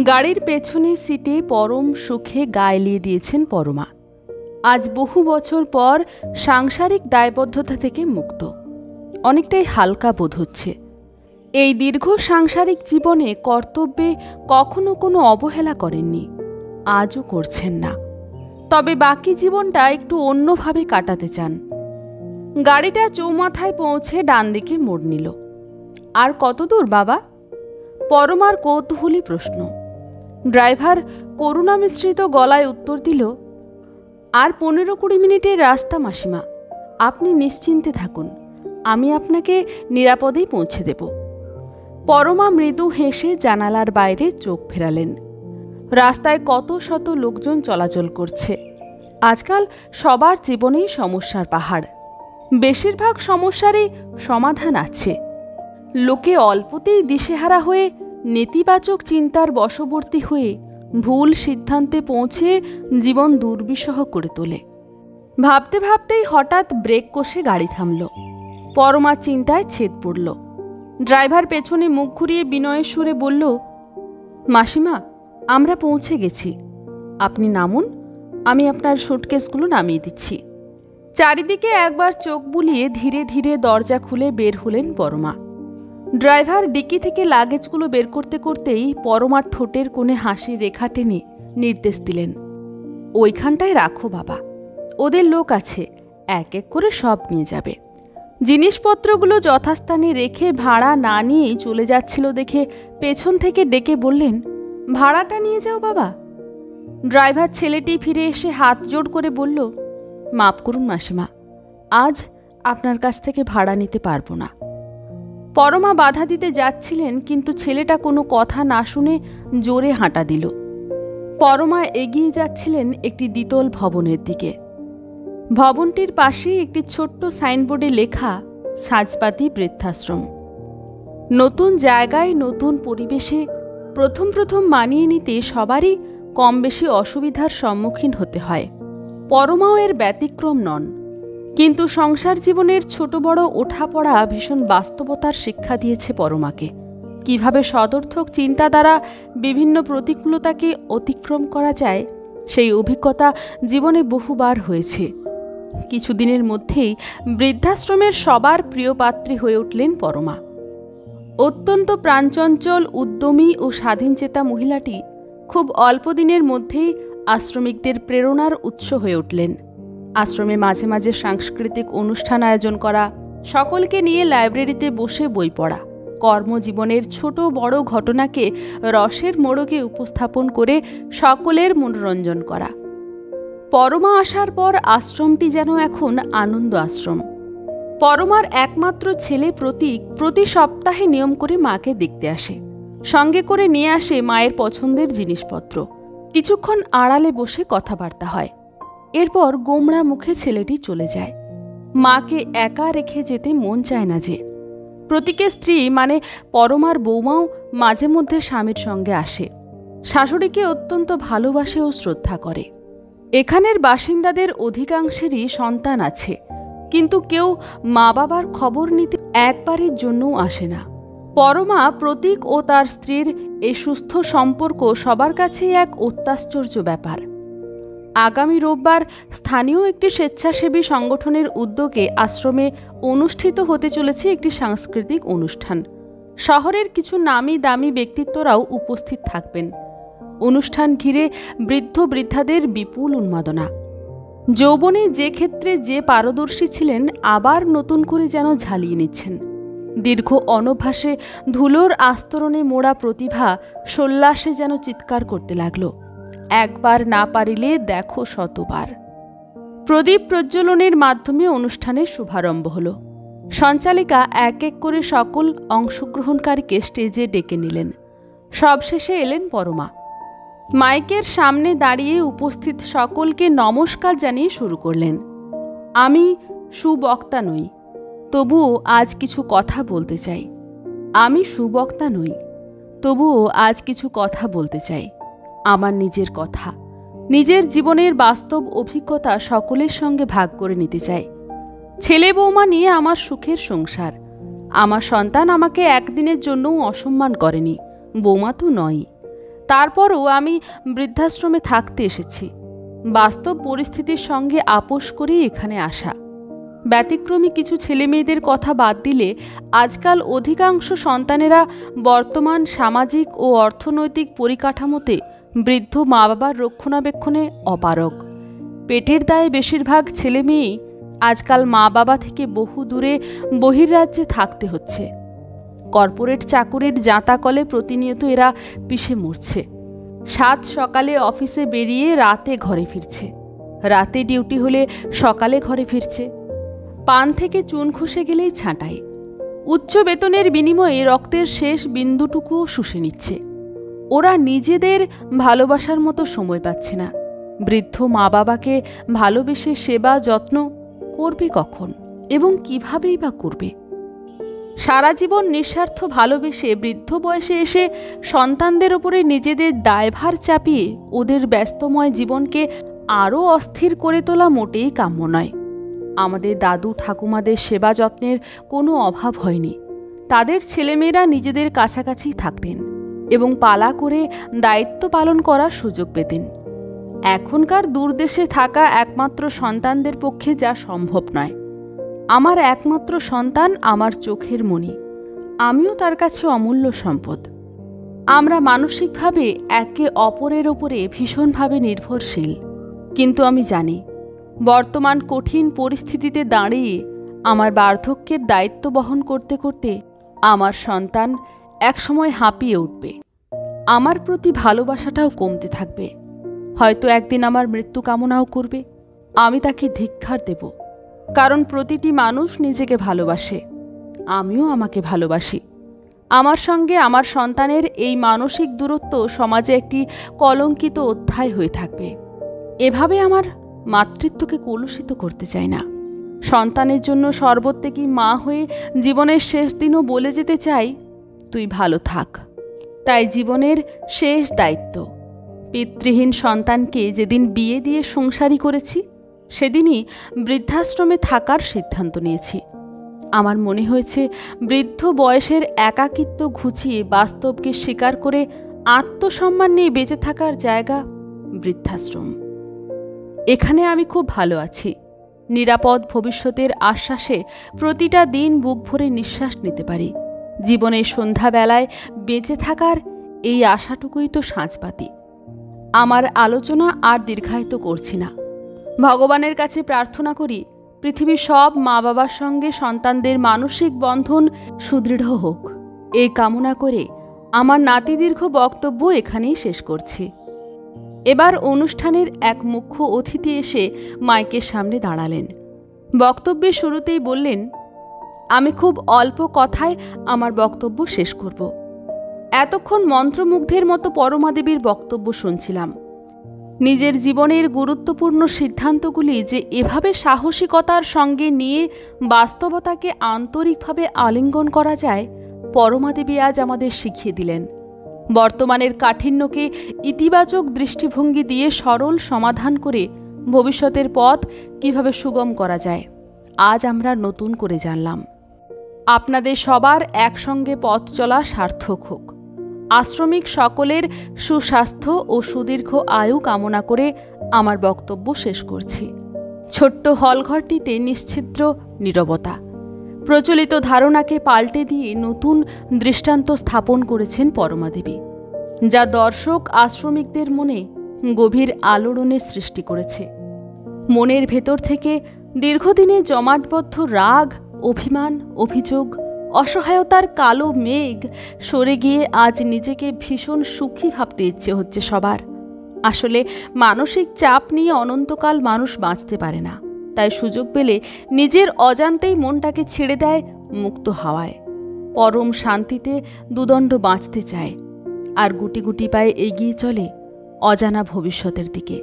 গাড়ির পেছনের সিটে পরম সুখে গা এলিয়ে দিয়েছেন পরমা। আজ বহু বছর পর সাংসারিক দায়বদ্ধতা থেকে মুক্ত, অনেকটাই হালকা বোধ হচ্ছে। এই দীর্ঘ সাংসারিক জীবনে কর্তব্যে কখনো কোনো অবহেলা করেননি, আজও করছেন না। তবে বাকি জীবনটা একটু অন্যভাবে কাটাতে চান। গাড়িটা চৌমাথায় পৌঁছে ডান দিকে মোড় নিল। আর কত দূর বাবা? পরমার কৌতূহলী প্রশ্ন। ড্রাইভার করুণা মিশ্রিত গলায় উত্তর দিল, আর 15-20 মিনিটের রাস্তা মাসিমা, আপনি নিশ্চিন্তে থাকুন, আমি আপনাকে নিরাপদেই পৌঁছে দেব। পরমা মৃদু হেসে জানালার বাইরে চোখ ফেরালেন। রাস্তায় কত শত লোকজন চলাচল করছে। আজকাল সবার জীবনেই সমস্যার পাহাড়। বেশিরভাগ সমস্যারই সমাধান আছে। লোকে অল্পতেই দিশেহারা হয়ে নেতিবাচক চিন্তার বশবর্তী হয়ে ভুল সিদ্ধান্তে পৌঁছে জীবন দুর্বিষহ করে তোলে। ভাবতে ভাবতেই হঠাৎ ব্রেক কষে গাড়ি থামল। পরমা চিন্তায় ছেদ পড়ল। ড্রাইভার পেছনে মুখ ঘুরিয়ে বিনয়ের সুরে বলল, মাসিমা, আমরা পৌঁছে গেছি, আপনি নামুন, আমি আপনার সুটকেসগুলো নামিয়ে দিচ্ছি। চারিদিকে একবার চোখ বুলিয়ে ধীরে ধীরে দরজা খুলে বের হলেন পরমা। ড্রাইভার ডিকি থেকে লাগেজগুলো বের করতে করতেই পরমার ঠোঁটের কোণে হাসির রেখা টেনে নির্দেশ দিলেন, ওইখানটায় রাখো বাবা, ওদের লোক আছে, এক এক করে সব নিয়ে যাবে। জিনিসপত্রগুলো যথাস্থানে রেখে ভাড়া না নিয়েই চলে যাচ্ছিল দেখে পেছন থেকে ডেকে বললেন, ভাড়াটা নিয়ে যাও বাবা। ড্রাইভার ছেলেটি ফিরে এসে হাত জোড় করে বলল, মাপ করুন মাসিমা, আজ আপনার কাছ থেকে ভাড়া নিতে পারবো না। পরমা বাধা দিতে যাচ্ছিলেন, কিন্তু ছেলেটা কোনো কথা না শুনে জোরে হাঁটা দিল। পরমা এগিয়ে যাচ্ছিলেন একটি দ্বিতল ভবনের দিকে। ভবনটির পাশেই একটি ছোট্ট সাইনবোর্ডে লেখা, সাজপাতি বৃদ্ধাশ্রম। নতুন জায়গায় নতুন পরিবেশে প্রথম প্রথম মানিয়ে নিতে সবারই কম বেশি অসুবিধার সম্মুখীন হতে হয়। পরমাও এর ব্যতিক্রম নন। কিন্তু সংসার জীবনের ছোট বড় ওঠাপড়া ভীষণ বাস্তবতার শিক্ষা দিয়েছে পরমাকে। কিভাবে সদর্থক চিন্তা দ্বারা বিভিন্ন প্রতিকূলতাকে অতিক্রম করা যায়, সেই অভিজ্ঞতা জীবনে বহুবার হয়েছে। কিছুদিনের মধ্যেই বৃদ্ধাশ্রমের সবার প্রিয় পাত্রী হয়ে উঠলেন পরমা। অত্যন্ত প্রাণচঞ্চল, উদ্যমী ও স্বাধীনচেতা মহিলাটি খুব অল্প দিনের মধ্যেই আশ্রমিকদের প্রেরণার উৎস হয়ে উঠলেন। আশ্রমে মাঝে মাঝে সাংস্কৃতিক অনুষ্ঠান আয়োজন করা, সকলকে নিয়ে লাইব্রেরিতে বসে বই পড়া, কর্মজীবনের ছোট বড় ঘটনাকে রসের মোড়কে উপস্থাপন করে সকলের মনোরঞ্জন করা। পরমা আসার পর আশ্রমটি যেন এখন আনন্দ আশ্রম। পরমার একমাত্র ছেলে প্রতীক প্রতি সপ্তাহে নিয়ম করে মাকে দেখতে আসে। সঙ্গে করে নিয়ে আসে মায়ের পছন্দের জিনিসপত্র। কিছুক্ষণ আড়ালে বসে কথাবার্তা হয়। এরপর গোমড়া মুখে ছেলেটি চলে যায়। মাকে একা রেখে যেতে মন চায় না যে। প্রতীকের স্ত্রী মানে পরমার বৌমাও মাঝে মধ্যে স্বামীর সঙ্গে আসে। শাশুড়িকে অত্যন্ত ভালোবাসে ও শ্রদ্ধা করে। এখানের বাসিন্দাদের অধিকাংশেরই সন্তান আছে, কিন্তু কেউ মা বাবার খবর নিতে একবারের জন্যও আসে না। পরমা, প্রতীক ও তার স্ত্রীর এই সুস্থ সম্পর্ক সবার কাছেই এক অত্যাশ্চর্য ব্যাপার। আগামী রোববার স্থানীয় একটি স্বেচ্ছাসেবী সংগঠনের উদ্যোগে আশ্রমে অনুষ্ঠিত হতে চলেছে একটি সাংস্কৃতিক অনুষ্ঠান। শহরের কিছু নামি দামি ব্যক্তিত্বরাও উপস্থিত থাকবেন। অনুষ্ঠান ঘিরে বৃদ্ধ বৃদ্ধাদের বিপুল উন্মাদনা। যৌবনে যে ক্ষেত্রে যে পারদর্শী ছিলেন, আবার নতুন করে যেন ঝালিয়ে নিচ্ছেন। দীর্ঘ অনভ্যাসে ধুলোর আস্তরণে মোড়া প্রতিভা সোল্লাসে যেন চিৎকার করতে লাগল, একবার না পারিলে দেখো শতবার। প্রদীপ প্রজ্বলনের মাধ্যমে অনুষ্ঠানের শুভারম্ভ হল। সঞ্চালিকা এক এক করে সকল অংশগ্রহণকারীকে স্টেজে ডেকে নিলেন। সবশেষে এলেন পরমা। মাইকের সামনে দাঁড়িয়ে উপস্থিত সকলকে নমস্কার জানিয়ে শুরু করলেন। আমি সুবক্তা নই, তবুও আজ কিছু কথা বলতে চাই। আমি সুবক্তা নই, তবুও আজ কিছু কথা বলতে চাই। আমার নিজের কথা, নিজের জীবনের বাস্তব অভিজ্ঞতা সকলের সঙ্গে ভাগ করে নিতে চাই। ছেলে বৌমা নিয়ে আমার সুখের সংসার। আমার সন্তান আমাকে একদিনের জন্যও অসম্মান করেনি, বৌমা তো নয়। তারপরও আমি বৃদ্ধাশ্রমে থাকতে এসেছি। বাস্তব পরিস্থিতির সঙ্গে আপোষ করেই এখানে আসা। ব্যতিক্রমী কিছু ছেলেমেয়েদের কথা বাদ দিলে আজকাল অধিকাংশ সন্তানেরা বর্তমান সামাজিক ও অর্থনৈতিক পরিকাঠামোতে বৃদ্ধ মা বাবার রক্ষণাবেক্ষণে অপারগ। পেটের দায়ে বেশিরভাগ ছেলেমেয়েই আজকাল মা বাবা থেকে বহু দূরে বহির্রাজ্যে থাকতে হচ্ছে। কর্পোরেট চাকুরির জাঁতাকলে প্রতিনিয়ত এরা পিষে মরছে। সাত সকালে অফিসে বেরিয়ে রাতে ঘরে ফিরছে, রাতে ডিউটি হলে সকালে ঘরে ফিরছে। পান থেকে চুন খসে গেলেই ছাঁটাই। উচ্চ বেতনের বিনিময়ে রক্তের শেষ বিন্দুটুকুও শুষে নিচ্ছে। ওরা নিজেদের ভালোবাসার মতো সময় পাচ্ছে না। বৃদ্ধ মা বাবাকে ভালোবেসে সেবা যত্ন করবে কখন এবং কিভাবেই বা করবে? সারা জীবন নিঃস্বার্থ ভালোবেসে বৃদ্ধ বয়সে এসে সন্তানদের ওপরে নিজেদের দায়ভার চাপিয়ে ওদের ব্যস্তময় জীবনকে আরও অস্থির করে তোলা মোটেই কাম্য নয়। আমাদের দাদু ঠাকুমাদের সেবা যত্নের কোনো অভাব হয়নি। তাদের ছেলেমেয়েরা নিজেদের কাছাকাছি থাকতেন এবং পালা করে দায়িত্ব পালন করার সুযোগ পেতেন। এখনকার দূরদেশে থাকা একমাত্র সন্তানদের পক্ষে যা সম্ভব নয়। আমার একমাত্র সন্তান আমার চোখের মণি, আমিও তার কাছে অমূল্য সম্পদ। আমরা মানসিকভাবে একে অপরের ওপরে ভীষণভাবে নির্ভরশীল। কিন্তু আমি জানি বর্তমান কঠিন পরিস্থিতিতে দাঁড়িয়ে আমার বার্ধক্যের দায়িত্ব বহন করতে করতে আমার সন্তান একসময় হাঁপিয়ে উঠবে। আমার প্রতি ভালোবাসাটাও কমতে থাকবে। হয়তো একদিন আমার মৃত্যু কামনাও করবে। আমি তাকে ধিক্কার দেব, কারণ প্রতিটি মানুষ নিজেকে ভালোবাসে। আমিও আমাকে ভালোবাসি। আমার সঙ্গে আমার সন্তানের এই মানসিক দূরত্ব সমাজে একটি কলঙ্কিত অধ্যায় হয়ে থাকবে। এভাবে আমার মাতৃত্বকে কলুষিত করতে চাই না। সন্তানের জন্য সর্বত্যাগী মা হয়ে জীবনের শেষ দিনও বলে যেতে চাই, তুই ভালো থাক। তাই জীবনের শেষ দায়িত্ব, পিতৃহীন সন্তানকে যেদিন বিয়ে দিয়ে সংসারী করেছি সেদিনই বৃদ্ধাশ্রমে থাকার সিদ্ধান্ত নিয়েছি। আমার মনে হয়েছে বৃদ্ধ বয়সের একাকিত্ব ঘুচিয়ে বাস্তবকে স্বীকার করে আত্মসম্মান নিয়ে বেঁচে থাকার জায়গা বৃদ্ধাশ্রম। এখানে আমি খুব ভালো আছি। নিরাপদ ভবিষ্যতের আশ্বাসে প্রতিটা দিন বুক ভরে নিঃশ্বাস নিতে পারি। জীবনের সন্ধ্যাবেলায় বেঁচে থাকার এই আশাটুকুই তো সাঁঝবাতি। আমার আলোচনা আর দীর্ঘায়িত করছি না। ভগবানের কাছে প্রার্থনা করি পৃথিবীর সব মা বাবার সঙ্গে সন্তানদের মানসিক বন্ধন সুদৃঢ় হোক। এই কামনা করে আমার নাতিদীর্ঘ বক্তব্য এখানেই শেষ করছি। এবার অনুষ্ঠানের এক মুখ্য অতিথি এসে মাইকের সামনে দাঁড়ালেন। বক্তব্যের শুরুতেই বললেন, আমি খুব অল্প কথায় আমার বক্তব্য শেষ করব। এতক্ষণ মন্ত্রমুগ্ধের মতো পরমা দেবীর বক্তব্য শুনছিলাম। নিজের জীবনের গুরুত্বপূর্ণ সিদ্ধান্তগুলি যে এভাবে সাহসিকতার সঙ্গে নিয়ে বাস্তবতাকে আন্তরিকভাবে আলিঙ্গন করা যায়, পরমা দেবী আজ আমাদের শিখিয়ে দিলেন। বর্তমানের কাঠিন্যকে ইতিবাচক দৃষ্টিভঙ্গি দিয়ে সরল সমাধান করে ভবিষ্যতের পথ কিভাবে সুগম করা যায়, আজ আমরা নতুন করে জানলাম। আপনাদের সবার একসঙ্গে পথ চলা সার্থক হোক। আশ্রমিক সকলের সুস্বাস্থ্য ও সুদীর্ঘ আয়ু কামনা করে আমার বক্তব্য শেষ করছি। ছোট্ট হলঘরটিতে নিশ্ছিদ্র নীরবতা। প্রচলিত ধারণাকে পাল্টে দিয়ে নতুন দৃষ্টান্ত স্থাপন করেছেন পরমা দেবী, যা দর্শক আশ্রমিকদের মনে গভীর আলোড়নের সৃষ্টি করেছে। মনের ভেতর থেকে দীর্ঘদিনে জমাটবদ্ধ রাগ, অভিমান, অভিযোগ, অসহায়তার কালো মেঘ সরে গিয়ে আজ নিজেকে ভীষণ সুখী ভাবতে ইচ্ছে হচ্ছে সবার। আসলে মানসিক চাপ নিয়ে অনন্তকাল মানুষ বাঁচতে পারে না। তাই সুযোগ পেলে নিজের অজান্তেই মনটাকে ছেড়ে দেয় মুক্ত হাওয়ায়। পরম শান্তিতে দুদণ্ড বাঁচতে চায় আর গুটি গুটি পায়ে এগিয়ে চলে অজানা ভবিষ্যতের দিকে।